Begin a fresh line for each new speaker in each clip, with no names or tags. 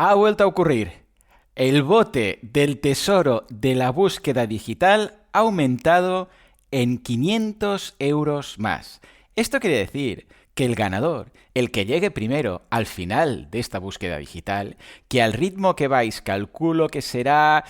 Ha vuelto a ocurrir. El bote del tesoro de la búsqueda digital ha aumentado en 500 euros más. Esto quiere decir que el ganador, el que llegue primero al final de esta búsqueda digital, que al ritmo que vais calculo que será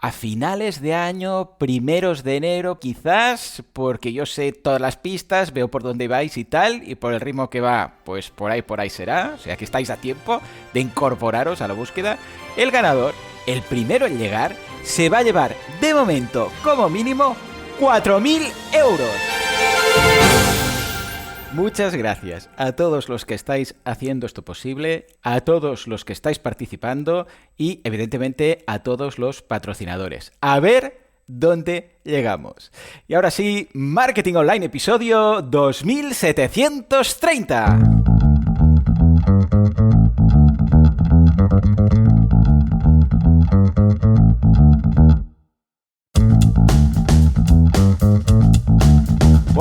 a finales de año, primeros de enero quizás, porque yo sé todas las pistas, veo por dónde vais y tal, y por el ritmo que va, pues por ahí será, o sea que estáis a tiempo de incorporaros a la búsqueda. El ganador, el primero en llegar, se va a llevar de momento, como mínimo, 4.000 euros. Muchas gracias a todos los que estáis haciendo esto posible, a todos los que estáis participando y, evidentemente, a todos los patrocinadores. A ver dónde llegamos. Y ahora sí, Marketing Online, episodio 2730.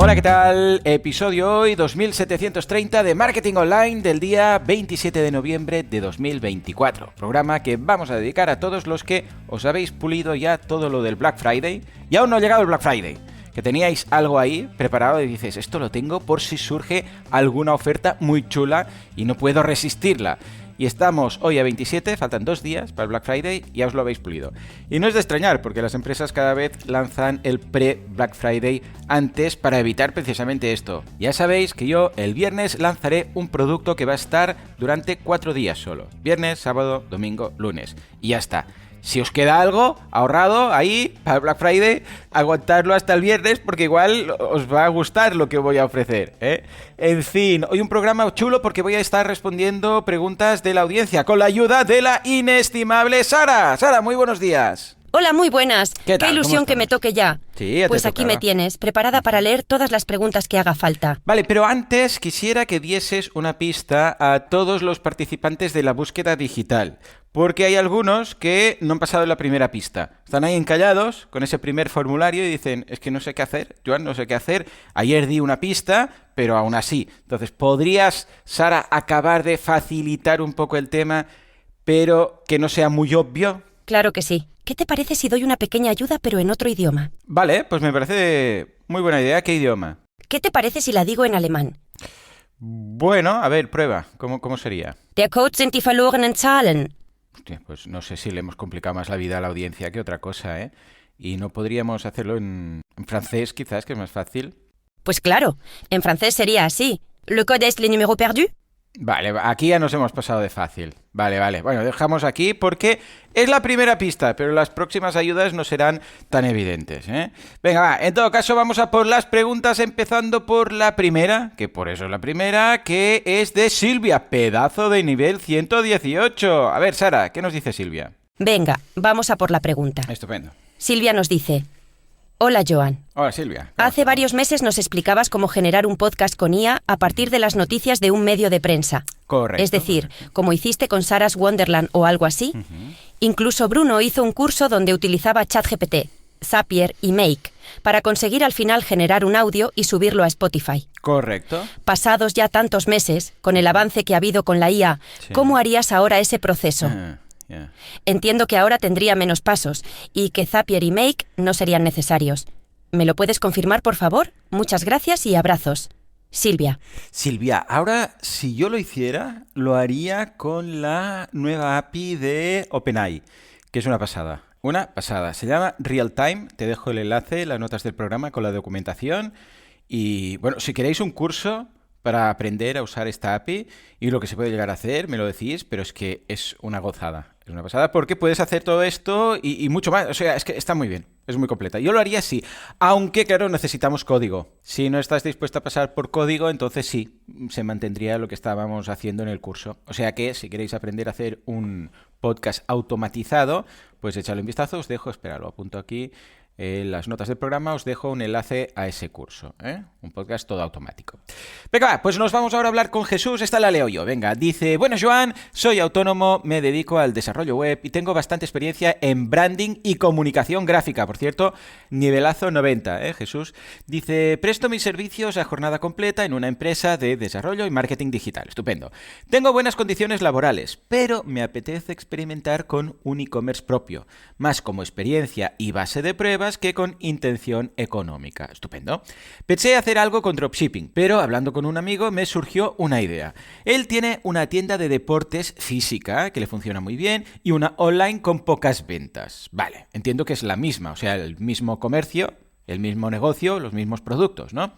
Hola, ¿qué tal? Episodio hoy 2730 de Marketing Online del día 27 de noviembre de 2024. Programa que vamos a dedicar a todos los que os habéis pulido ya todo lo del Black Friday y aún no ha llegado el Black Friday. Que teníais algo ahí preparado y dices, esto lo tengo por si surge alguna oferta muy chula y no puedo resistirla. Y estamos hoy a 27, faltan 2 días para el Black Friday y ya os lo habéis pulido. Y no es de extrañar, porque las empresas cada vez lanzan el pre-Black Friday antes para evitar precisamente esto. Ya sabéis que yo el viernes lanzaré un producto que va a estar durante 4 días solo. Viernes, sábado, domingo, lunes. Y ya está. Si os queda algo ahorrado ahí para el Black Friday, aguantadlo hasta el viernes porque igual os va a gustar lo que voy a ofrecer, ¿eh? En fin, hoy un programa chulo porque voy a estar respondiendo preguntas de la audiencia con la ayuda de la inestimable Sara. Sara, muy buenos días.
Hola, muy buenas.
¿Qué tal?
Qué ilusión que me toque ya.
Sí, ya
pues
te
aquí
tocaba.
me tienes, preparada para leer todas las preguntas que haga falta.
Vale, pero antes quisiera que dieses una pista a todos los participantes de la búsqueda digital, porque hay algunos que no han pasado la primera pista. Están ahí encallados con ese primer formulario y dicen, es que no sé qué hacer, Joan, no sé qué hacer. Ayer di una pista, pero aún así. Entonces, ¿podrías, Sara, acabar de facilitar un poco el tema, pero que no sea muy obvio?
Claro que sí. ¿Qué te parece si doy una pequeña ayuda pero en otro idioma?
Vale, pues me parece muy buena idea. ¿Qué idioma?
¿Qué te parece si la digo en alemán?
Bueno, a ver, prueba. ¿Cómo sería?
Der Code sind die verlorenen Zahlen.
Hostia, pues no sé si le hemos complicado más la vida a la audiencia que otra cosa, ¿eh? Y no podríamos hacerlo en francés, quizás, que es más fácil.
Pues claro, en francés sería así. Le code est le numéro perdu.
Vale, aquí ya nos hemos pasado de fácil. Vale. Bueno, dejamos aquí porque es la primera pista, pero las próximas ayudas no serán tan evidentes, ¿eh? Venga, va, en todo caso vamos a por las preguntas, empezando por la primera, que por eso es la primera, que es de Silvia, pedazo de nivel 118. A ver, Sara, ¿qué nos dice Silvia?
Venga, vamos a por la pregunta.
Estupendo.
Silvia nos dice: Hola, Joan.
Hola, Silvia.
Hace varios meses nos explicabas cómo generar un podcast con IA a partir de las noticias de un medio de prensa.
Correcto.
Es decir, como hiciste con Sarah's Wonderland o algo así. Incluso Bruno hizo un curso donde utilizaba ChatGPT, Zapier y Make para conseguir al final generar un audio y subirlo a Spotify.
Correcto.
Pasados ya tantos meses, con el avance que ha habido con la IA,
Sí.
¿cómo harías ahora ese proceso?
Ya.
Entiendo que ahora tendría menos pasos y que Zapier y Make no serían necesarios. ¿Me lo puedes confirmar, por favor? Muchas gracias y abrazos. Silvia.
Silvia, ahora si yo lo hiciera, lo haría con la nueva API de OpenAI, que es una pasada. Una pasada. Se llama Realtime. Te dejo el enlace, las notas del programa con la documentación. Y bueno, si queréis un curso para aprender a usar esta API y lo que se puede llegar a hacer, me lo decís, pero es que es una gozada. Es una pasada porque puedes hacer todo esto y mucho más. O sea, es que está muy bien. Es muy completa. Yo lo haría así, aunque claro, necesitamos código. Si no estás dispuesta a pasar por código, entonces sí, se mantendría lo que estábamos haciendo en el curso. O sea que si queréis aprender a hacer un podcast automatizado, pues échale un vistazo, os dejo, espera, lo apunto aquí. en las notas del programa os dejo un enlace a ese curso, ¿eh? Un podcast todo automático. Venga, pues nos vamos ahora a hablar con Jesús. Esta la leo yo. Venga, dice: bueno, Joan, soy autónomo, me dedico al desarrollo web y tengo bastante experiencia en branding y comunicación gráfica. Por cierto, nivelazo 90, ¿eh, Jesús? Dice: presto mis servicios a jornada completa en una empresa de desarrollo y marketing digital. Estupendo. Tengo buenas condiciones laborales, pero me apetece experimentar con un e-commerce propio, más como experiencia y base de pruebas que con intención económica. Estupendo. Pensé hacer algo con dropshipping, pero hablando con un amigo me surgió una idea. Él tiene una tienda de deportes física que le funciona muy bien y una online con pocas ventas. Vale, entiendo que es la misma, o sea, el mismo comercio, el mismo negocio, los mismos productos, ¿no?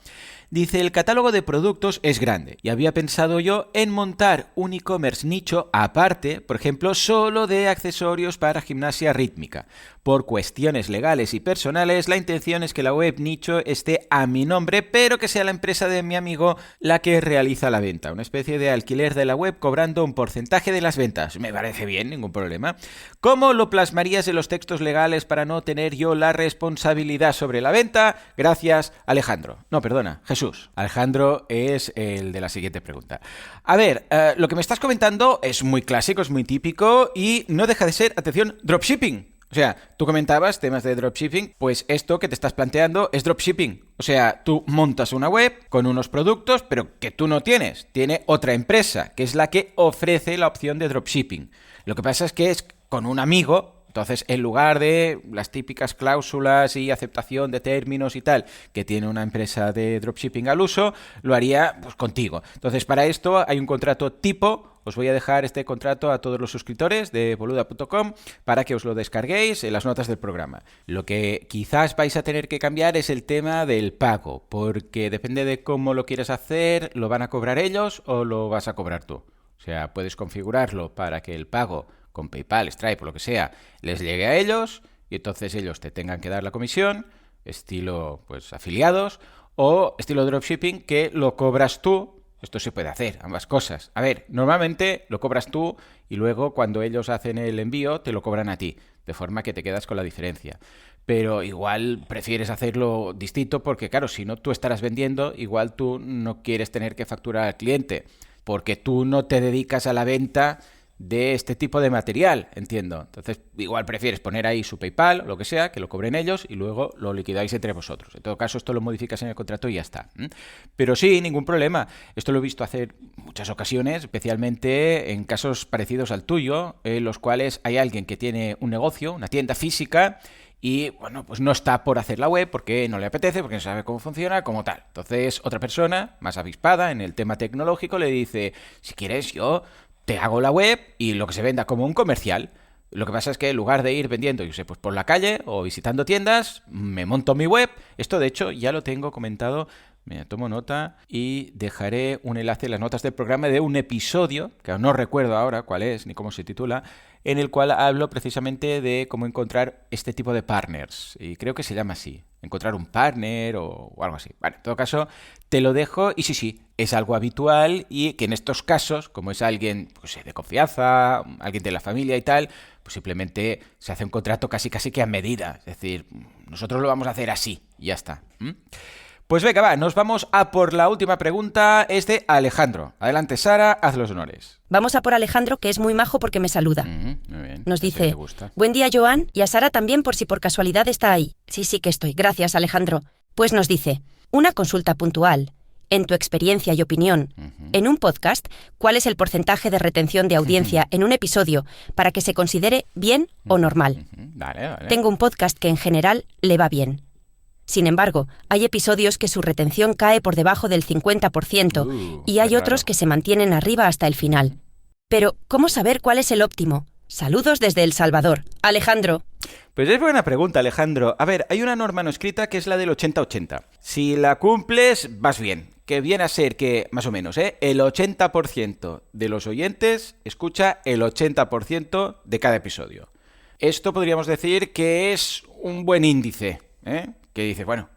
Dice: el catálogo de productos es grande y había pensado yo en montar un e-commerce nicho aparte, por ejemplo, solo de accesorios para gimnasia rítmica. Por cuestiones legales y personales, la intención es que la web nicho esté a mi nombre, pero que sea la empresa de mi amigo la que realiza la venta. Una especie de alquiler de la web cobrando un porcentaje de las ventas. Me parece bien, ningún problema. ¿Cómo lo plasmarías en los textos legales para no tener yo la responsabilidad sobre la venta? Gracias, Alejandro. No, perdona, Jesús. Alejandro es el de la siguiente pregunta. A ver, lo que me estás comentando es muy clásico, es muy típico y no deja de ser, atención, dropshipping. O sea, tú comentabas temas de dropshipping, pues esto que te estás planteando es dropshipping. O sea, tú montas una web con unos productos, pero que tú no tienes. Tiene otra empresa, que es la que ofrece la opción de dropshipping. Lo que pasa es que es con un amigo. Entonces, en lugar de las típicas cláusulas y aceptación de términos y tal que tiene una empresa de dropshipping al uso, lo haría pues contigo. Entonces, para esto hay un contrato tipo. Os voy a dejar este contrato a todos los suscriptores de boluda.com para que os lo descarguéis en las notas del programa. Lo que quizás vais a tener que cambiar es el tema del pago, porque depende de cómo lo quieras hacer, ¿lo van a cobrar ellos o lo vas a cobrar tú? O sea, puedes configurarlo para que el pago con PayPal, Stripe o lo que sea, les llegue a ellos y entonces ellos te tengan que dar la comisión, estilo pues afiliados, o estilo dropshipping que lo cobras tú. Esto se puede hacer, ambas cosas. A ver, normalmente lo cobras tú y luego cuando ellos hacen el envío te lo cobran a ti, de forma que te quedas con la diferencia. Pero igual prefieres hacerlo distinto porque, claro, si no tú estarás vendiendo, igual tú no quieres tener que facturar al cliente, porque tú no te dedicas a la venta de este tipo de material, entiendo. Entonces, igual prefieres poner ahí su PayPal o lo que sea, que lo cobren ellos y luego lo liquidáis entre vosotros. En todo caso, esto lo modificas en el contrato y ya está. Pero sí, ningún problema. Esto lo he visto hacer muchas ocasiones, especialmente en casos parecidos al tuyo, en los cuales hay alguien que tiene un negocio, una tienda física, y, bueno, pues no está por hacer la web porque no le apetece, porque no sabe cómo funciona, como tal. Entonces, otra persona, más avispada en el tema tecnológico, le dice: si quieres, yo te hago la web y lo que se venda como un comercial. Lo que pasa es que en lugar de ir vendiendo, yo sé, pues por la calle o visitando tiendas, me monto mi web. Esto, de hecho, ya lo tengo comentado. Me tomo nota y dejaré un enlace en las notas del programa de un episodio, que no recuerdo ahora cuál es ni cómo se titula, en el cual hablo precisamente de cómo encontrar este tipo de partners. Y creo que se llama así, encontrar un partner o algo así. Vale, en todo caso, te lo dejo y sí, es algo habitual y que en estos casos, como es alguien pues, de confianza, alguien de la familia y tal, pues simplemente se hace un contrato casi que a medida. Es decir, nosotros lo vamos a hacer así y ya está. Pues venga, va, nos vamos a por la última pregunta, es de Alejandro. Adelante, Sara, haz los honores.
Vamos a por Alejandro, que es muy majo porque me saluda.
Muy bien.
Nos dice: buen día, Joan, y a Sara también por si por casualidad está ahí. Sí que estoy. Gracias, Alejandro. Pues nos dice: una consulta puntual. En tu experiencia y opinión, en un podcast, ¿cuál es el porcentaje de retención de audiencia en un episodio para que se considere bien o normal?
Vale.
Tengo un podcast que en general le va bien. Sin embargo, hay episodios que su retención cae por debajo del 50% y hay otros que se mantienen arriba hasta el final. Pero, ¿cómo saber cuál es el óptimo? Saludos desde El Salvador. Alejandro.
Pues es buena pregunta, Alejandro. A ver, hay una norma no escrita que es la del 80-80. Si la cumples, vas bien. Que viene a ser que, más o menos, el 80% de los oyentes escucha el 80% de cada episodio. Esto podríamos decir que es un buen índice, que dice, bueno,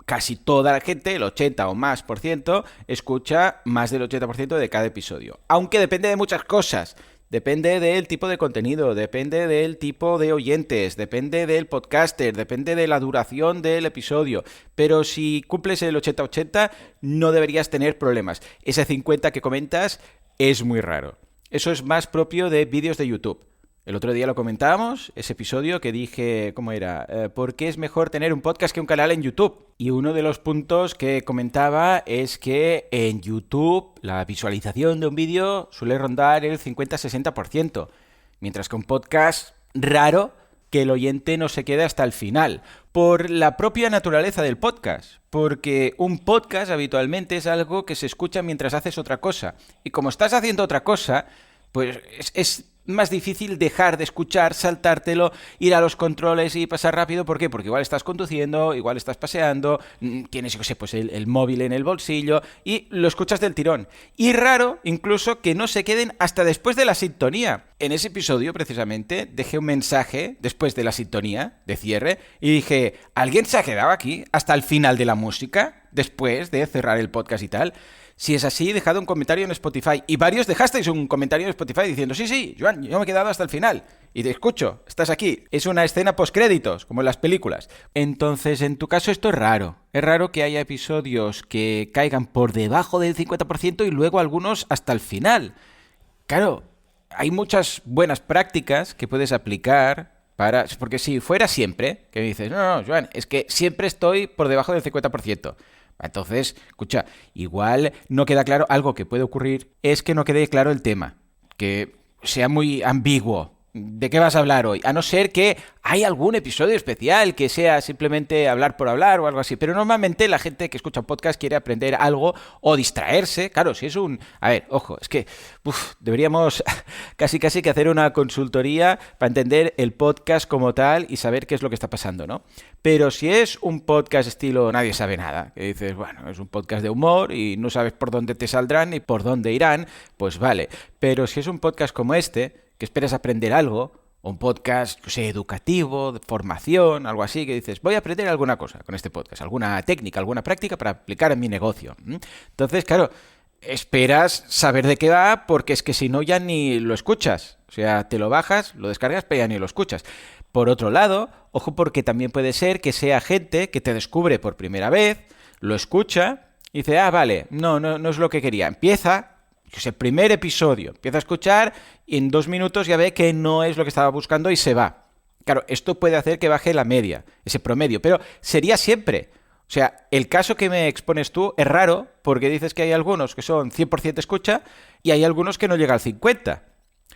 casi toda la gente, el 80 o más por ciento, escucha más del 80% de cada episodio. Aunque depende de muchas cosas. depende del tipo de contenido, depende del tipo de oyentes, depende del podcaster, depende de la duración del episodio. Pero si cumples el 80-80, no deberías tener problemas. Ese 50 que comentas es muy raro. Eso es más propio de vídeos de YouTube. El otro día lo comentábamos, ese episodio que dije, ¿cómo era? ¿Por qué es mejor tener un podcast que un canal en YouTube? Y uno de los puntos que comentaba es que en YouTube la visualización de un vídeo suele rondar el 50-60%, mientras que un podcast raro que el oyente no se quede hasta el final, por la propia naturaleza del podcast, porque un podcast habitualmente es algo que se escucha mientras haces otra cosa, y como estás haciendo otra cosa, pues es más difícil dejar de escuchar, saltártelo, ir a los controles y pasar rápido. ¿Por qué? Porque igual estás conduciendo, igual estás paseando, tienes, yo qué sé, pues el móvil en el bolsillo y lo escuchas del tirón. Y raro, incluso, que no se queden hasta después de la sintonía. En ese episodio, precisamente, dejé un mensaje después de la sintonía de cierre y dije, ¿alguien se ha quedado aquí hasta el final de la música? Después de cerrar el podcast y tal. Si es así, dejad un comentario en Spotify. Y varios dejasteis un comentario en Spotify diciendo, sí, Joan, yo me he quedado hasta el final. Y te escucho, estás aquí. Es una escena postcréditos, como en las películas. Entonces, en tu caso esto es raro. Es raro que haya episodios que caigan por debajo del 50% y luego algunos hasta el final. Claro, hay muchas buenas prácticas que puedes aplicar porque si fuera siempre, que me dices, no, Joan, es que siempre estoy por debajo del 50%. Entonces, escucha, igual no queda claro, algo que puede ocurrir es que no quede claro el tema, que sea muy ambiguo. ¿De qué vas a hablar hoy? A no ser que hay algún episodio especial que sea simplemente hablar por hablar o algo así. Pero normalmente la gente que escucha un podcast quiere aprender algo o distraerse. Claro, si es un... A ver, ojo, es que deberíamos casi que hacer una consultoría para entender el podcast como tal y saber qué es lo que está pasando, ¿no? Pero si es un podcast estilo Nadie sabe nada, que dices, bueno, es un podcast de humor y no sabes por dónde te saldrán ni por dónde irán, pues vale. Pero si es un podcast como este, que esperas aprender algo, o un podcast, no sé, educativo, de formación, algo así, que dices, voy a aprender alguna cosa con este podcast, alguna técnica, alguna práctica para aplicar en mi negocio. Entonces, claro, esperas saber de qué va, porque es que si no ya ni lo escuchas. O sea, te lo bajas, lo descargas, pero ya ni lo escuchas. Por otro lado, ojo, porque también puede ser que sea gente que te descubre por primera vez, lo escucha y dice, vale, no es lo que quería. Empieza... Es el primer episodio, empieza a escuchar y en 2 minutos ya ve que no es lo que estaba buscando y se va. Claro, esto puede hacer que baje la media, ese promedio, pero sería siempre. O sea, el caso que me expones tú es raro porque dices que hay algunos que son 100% escucha y hay algunos que no llega al 50%.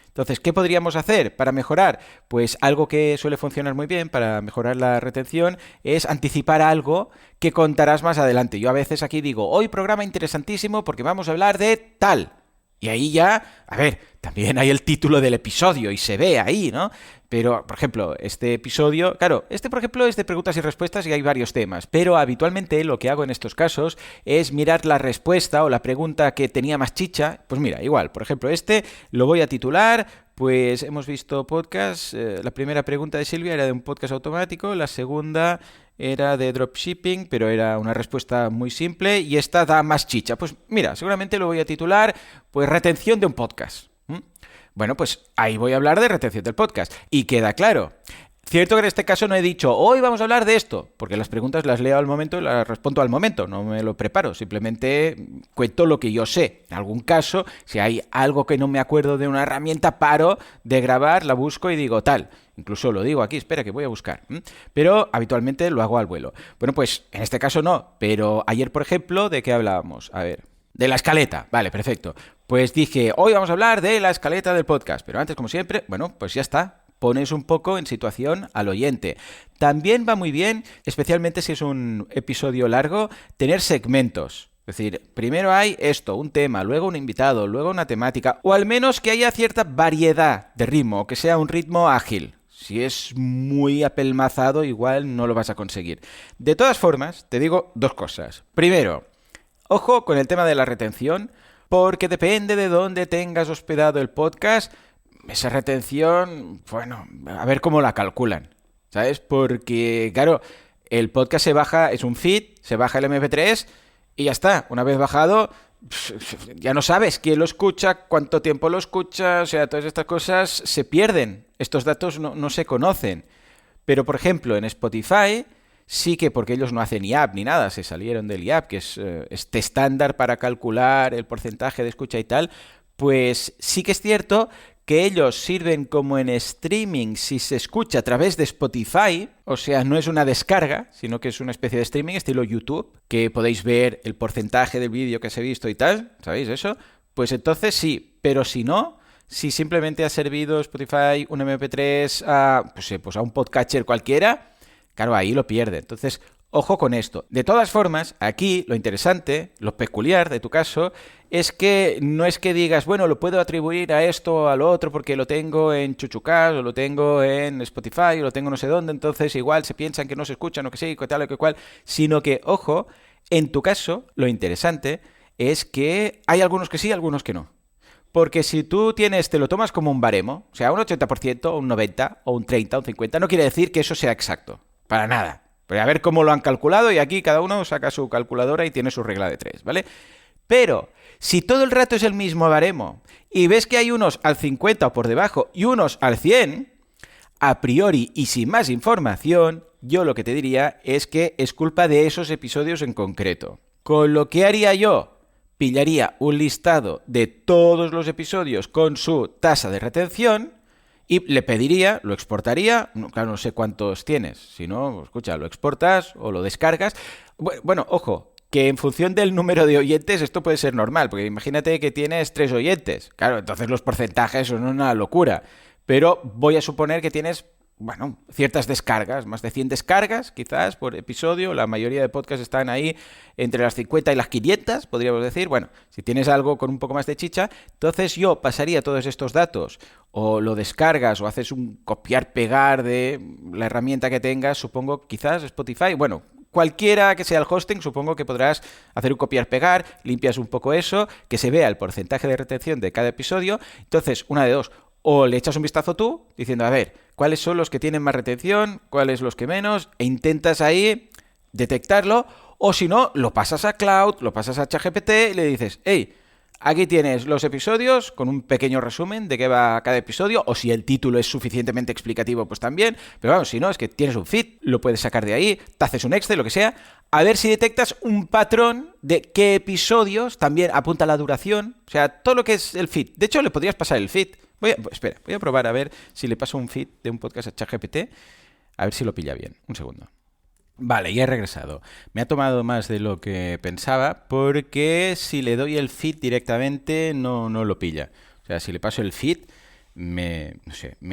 Entonces, ¿qué podríamos hacer para mejorar? Pues algo que suele funcionar muy bien para mejorar la retención es anticipar algo que contarás más adelante. Yo a veces aquí digo, hoy programa interesantísimo porque vamos a hablar de tal. Y ahí ya, a ver, también hay el título del episodio y se ve ahí, ¿no? Pero, por ejemplo, este episodio, claro, por ejemplo, es de preguntas y respuestas y hay varios temas. Pero habitualmente lo que hago en estos casos es mirar la respuesta o la pregunta que tenía más chicha. Pues mira, igual, por ejemplo, lo voy a titular, pues hemos visto podcast. La primera pregunta de Silvia era de un podcast automático, la segunda era de dropshipping, pero era una respuesta muy simple y esta da más chicha. Pues mira, seguramente lo voy a titular, pues retención de un podcast. Bueno, pues ahí voy a hablar de retención del podcast. Y queda claro. Cierto que en este caso no he dicho, hoy vamos a hablar de esto, porque las preguntas las leo al momento y las respondo al momento, no me lo preparo, simplemente cuento lo que yo sé. En algún caso, si hay algo que no me acuerdo de una herramienta, paro de grabar, la busco y digo tal. Incluso lo digo aquí, espera que voy a buscar. Pero habitualmente lo hago al vuelo. Bueno, pues en este caso no, pero ayer, por ejemplo, ¿de qué hablábamos? A ver, de la escaleta. Vale, perfecto. Pues dije, hoy vamos a hablar de la escaleta del podcast, pero antes, como siempre, bueno, pues ya está. Pones un poco en situación al oyente. También va muy bien, especialmente si es un episodio largo, tener segmentos. Es decir, primero hay esto, un tema, luego un invitado, luego una temática, o al menos que haya cierta variedad de ritmo, que sea un ritmo ágil. Si es muy apelmazado, igual no lo vas a conseguir. De todas formas, te digo 2 cosas. Primero, ojo con el tema de la retención, porque depende de dónde tengas hospedado el podcast, esa retención, bueno, a ver cómo la calculan, ¿sabes? Porque, claro, el podcast se baja, es un feed, se baja el MP3 y ya está. Una vez bajado, ya no sabes quién lo escucha, cuánto tiempo lo escucha, o sea, todas estas cosas se pierden. Estos datos no se conocen. Pero, por ejemplo, en Spotify sí que, porque ellos no hacen IAP ni nada, se salieron del IAP, que es este estándar para calcular el porcentaje de escucha y tal, pues sí que es cierto que ellos sirven como en streaming si se escucha a través de Spotify, o sea, no es una descarga, sino que es una especie de streaming estilo YouTube, que podéis ver el porcentaje del vídeo que se ha visto y tal, ¿sabéis eso? Pues entonces sí, pero si no, si simplemente ha servido Spotify un MP3 pues a un podcatcher cualquiera, claro, ahí lo pierde. Entonces, ojo con esto. De todas formas, aquí lo interesante, lo peculiar de tu caso, es que no es que digas, bueno, lo puedo atribuir a esto o a lo otro porque lo tengo en Chuchucast o lo tengo en Spotify o lo tengo no sé dónde, entonces igual se piensan que no se escuchan o que sí, que tal o que cual, sino que, ojo, en tu caso, lo interesante es que hay algunos que sí, algunos que no. Porque si tú te lo tomas como un baremo, o sea, un 80%, un 90%, o un 30%, un 50%, no quiere decir que eso sea exacto. Para nada. Pero a ver cómo lo han calculado y aquí cada uno saca su calculadora y tiene su regla de 3, ¿vale? Pero si todo el rato es el mismo baremo y ves que hay unos al 50 o por debajo y unos al 100, a priori y sin más información, yo lo que te diría es que es culpa de esos episodios en concreto. Con lo que haría yo, pillaría un listado de todos los episodios con su tasa de retención y le pediría, lo exportaría, claro, no sé cuántos tienes, si no, escucha, lo exportas o lo descargas. Bueno, ojo, que en función del número de oyentes esto puede ser normal, porque imagínate que tienes 3 oyentes, claro, entonces los porcentajes son una locura, pero voy a suponer que tienes, bueno, ciertas descargas, más de 100 descargas quizás por episodio, la mayoría de podcasts están ahí entre las 50 y las 500, podríamos decir. Bueno, si tienes algo con un poco más de chicha, entonces yo pasaría todos estos datos, o lo descargas o haces un copiar-pegar de la herramienta que tengas, supongo quizás Spotify, bueno, cualquiera que sea el hosting, supongo que podrás hacer un copiar-pegar, limpias un poco eso, que se vea el porcentaje de retención de cada episodio, entonces una de dos, o le echas un vistazo tú, diciendo, a ver, ¿cuáles son los que tienen más retención? ¿Cuáles los que menos? E intentas ahí detectarlo. O si no, lo pasas a Cloud, lo pasas a ChatGPT y le dices, hey, aquí tienes los episodios con un pequeño resumen de qué va cada episodio. O si el título es suficientemente explicativo, pues también. Pero vamos, si no, es que tienes un feed, lo puedes sacar de ahí, te haces un Excel, lo que sea. A ver si detectas un patrón de qué episodios, también apunta la duración. O sea, todo lo que es el feed. De hecho, le podrías pasar el feed. Voy a probar a ver si le paso un feed de un podcast a ChatGPT, a ver si lo pilla bien. Un segundo. Vale, ya he regresado. Me ha tomado más de lo que pensaba porque si le doy el feed directamente no lo pilla. O sea, si le paso el feed me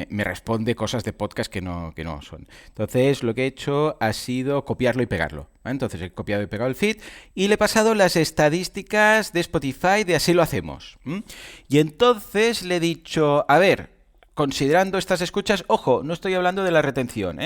responde cosas de podcast que no son. Entonces lo que he hecho ha sido copiarlo y pegarlo, ¿vale? Entonces he copiado y pegado el feed y le he pasado las estadísticas de Spotify de Así lo hacemos. Y entonces le he dicho, a ver, considerando estas escuchas, ojo, no estoy hablando de la retención,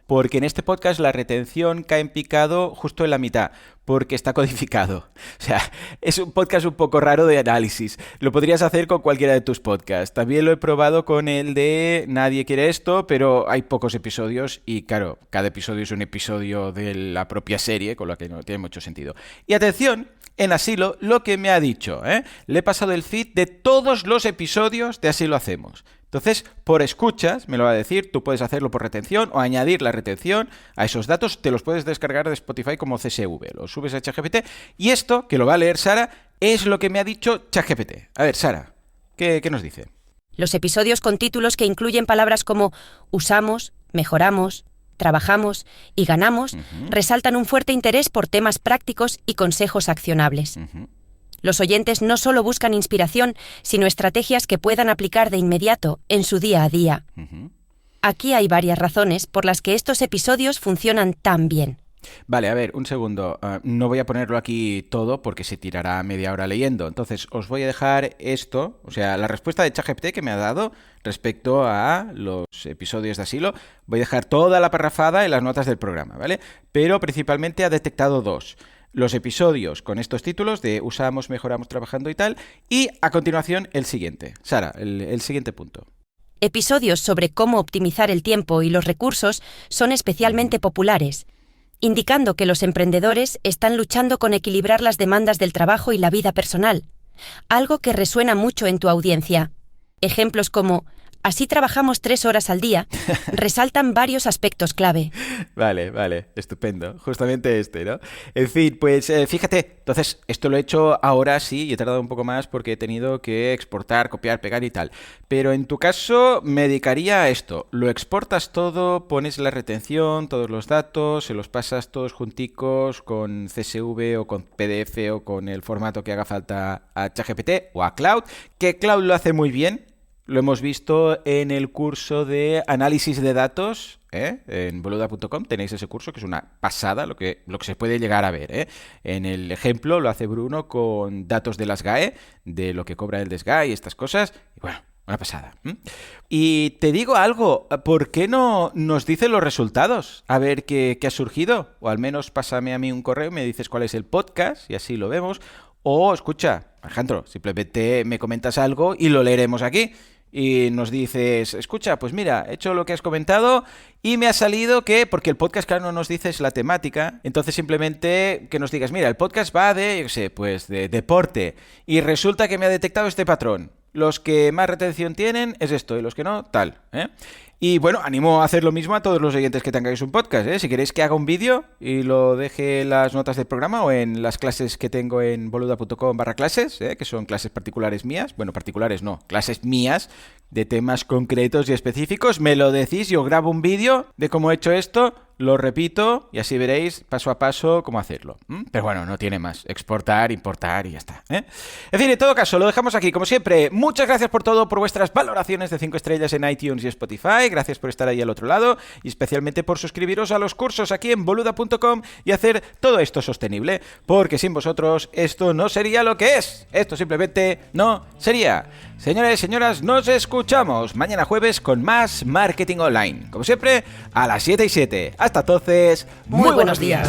porque en este podcast la retención cae en picado justo en la mitad, porque está codificado. O sea, es un podcast un poco raro de análisis. Lo podrías hacer con cualquiera de tus podcasts. También lo he probado con el de Nadie quiere esto, pero hay pocos episodios y, claro, cada episodio es un episodio de la propia serie, con lo que no tiene mucho sentido. Y atención, en Asilo, lo que me ha dicho, le he pasado el feed de todos los episodios de Así lo hacemos. Entonces, por escuchas, me lo va a decir, tú puedes hacerlo por retención o añadir la retención a esos datos, te los puedes descargar de Spotify como CSV, los subes a ChatGPT y esto, que lo va a leer Sara, es lo que me ha dicho ChatGPT. A ver, Sara, ¿qué nos dice?
Los episodios con títulos que incluyen palabras como usamos, mejoramos, trabajamos y ganamos resaltan un fuerte interés por temas prácticos y consejos accionables. Los oyentes no solo buscan inspiración, sino estrategias que puedan aplicar de inmediato en su día a día. Aquí hay varias razones por las que estos episodios funcionan tan bien.
Vale, a ver, un segundo. No voy a ponerlo aquí todo porque se tirará media hora leyendo. Entonces, os voy a dejar esto, o sea, la respuesta de ChatGPT que me ha dado respecto a los episodios de Asilo. Voy a dejar toda la parrafada en las notas del programa, ¿vale? Pero principalmente ha detectado dos. Los episodios con estos títulos de usamos, mejoramos, trabajando y tal. Y a continuación el siguiente. Sara, el siguiente punto.
Episodios sobre cómo optimizar el tiempo y los recursos son especialmente populares. indicando que los emprendedores están luchando con equilibrar las demandas del trabajo y la vida personal, algo que resuena mucho en tu audiencia. Ejemplos como "así trabajamos 3 horas al día" resaltan varios aspectos clave.
Vale, estupendo. Justamente ¿no? En fin, pues fíjate, entonces esto lo he hecho ahora sí y he tardado un poco más porque he tenido que exportar, copiar, pegar y tal. Pero en tu caso me dedicaría a esto. Lo exportas todo, pones la retención, todos los datos, se los pasas todos junticos con CSV o con PDF o con el formato que haga falta a ChatGPT o a Cloud, que Cloud lo hace muy bien. Lo hemos visto en el curso de análisis de datos, en boluda.com tenéis ese curso que es una pasada lo que se puede llegar a ver. En el ejemplo lo hace Bruno con datos de las GAE, de lo que cobra el DSGAE y estas cosas. Y bueno, una pasada. Y te digo algo, ¿por qué no nos dicen los resultados? A ver qué ha surgido. O al menos pásame a mí un correo y me dices cuál es el podcast y así lo vemos. O escucha, Alejandro, simplemente me comentas algo y lo leeremos aquí. Y nos dices, escucha, pues mira, he hecho lo que has comentado y me ha salido que, porque el podcast claro no nos dices la temática, entonces simplemente que nos digas, mira, el podcast va de, yo qué sé, pues de deporte y resulta que me ha detectado este patrón. Los que más retención tienen es esto y los que no, tal, Y bueno, animo a hacer lo mismo a todos los oyentes que tengáis un podcast, Si queréis que haga un vídeo y lo deje en las notas del programa o en las clases que tengo en boluda.com/clases, que son clases particulares mías. Bueno, particulares no, clases mías de temas concretos y específicos. Me lo decís, yo grabo un vídeo de cómo he hecho esto, lo repito y así veréis paso a paso cómo hacerlo. Pero bueno, no tiene más. Exportar, importar y ya está. En fin, en todo caso, lo dejamos aquí. Como siempre, muchas gracias por todo, por vuestras valoraciones de 5 estrellas en iTunes y Spotify. Gracias por estar ahí al otro lado y especialmente por suscribiros a los cursos aquí en boluda.com y hacer todo esto sostenible. Porque sin vosotros esto no sería lo que es. Esto simplemente no sería. Señores y señoras, nos escuchamos mañana jueves con más Marketing Online. Como siempre, a las 7:07. Hasta entonces, muy buenos días.